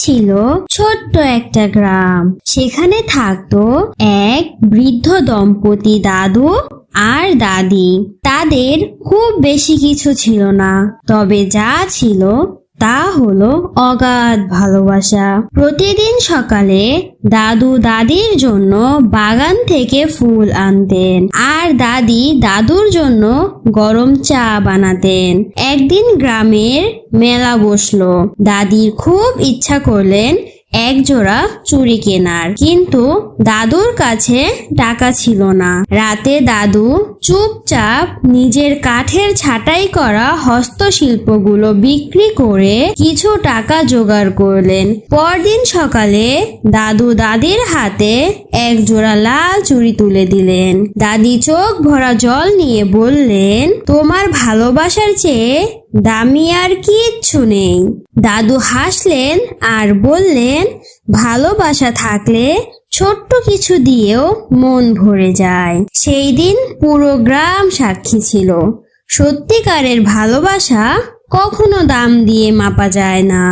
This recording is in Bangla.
ছিল ছোট্ট একটা গ্রাম। সেখানে থাকতো এক বৃদ্ধ দম্পতি, দাদু আর দাদি। তাদের খুব বেশি কিছু ছিল না, তবে যা ছিল তা হলো অগাধ ভালোবাসা। প্রতিদিন সকালে দাদু দাদির জন্য বাগান থেকে ফুল আনতেন, আর দাদি দাদুর জন্য গরম চা বানাতেন। একদিন গ্রামের মেলা বসলো। দাদির খুব ইচ্ছা করলেন এক জোড়া চুড়ি কেনার, কিন্তু দাদুর কাছে টাকা ছিল না। রাতে দাদু চুপচাপ নিজের কাঠের ছাঁটাই করা হস্তশিল্পগুলো বিক্রি করে কিছু টাকা জোগাড় করলেন। পরদিন সকালে দাদু দাদির হাতে এক জোড়া লাল চুড়ি তুলে দিলেন। দাদি চোখ ভরা জল নিয়ে বললেন, তোমার ভালোবাসার চেয়ে দামি আর কিচ্ছু নেই। দাদু হাসলেন আর বললেন, ভালোবাসা থাকলে ছোট্ট কিছু দিয়েও মন ভরে যায়। সেই দিন পুরো গ্রাম সাক্ষী ছিল, সত্যিকারের ভালোবাসা কখনো দাম দিয়ে মাপা যায় না।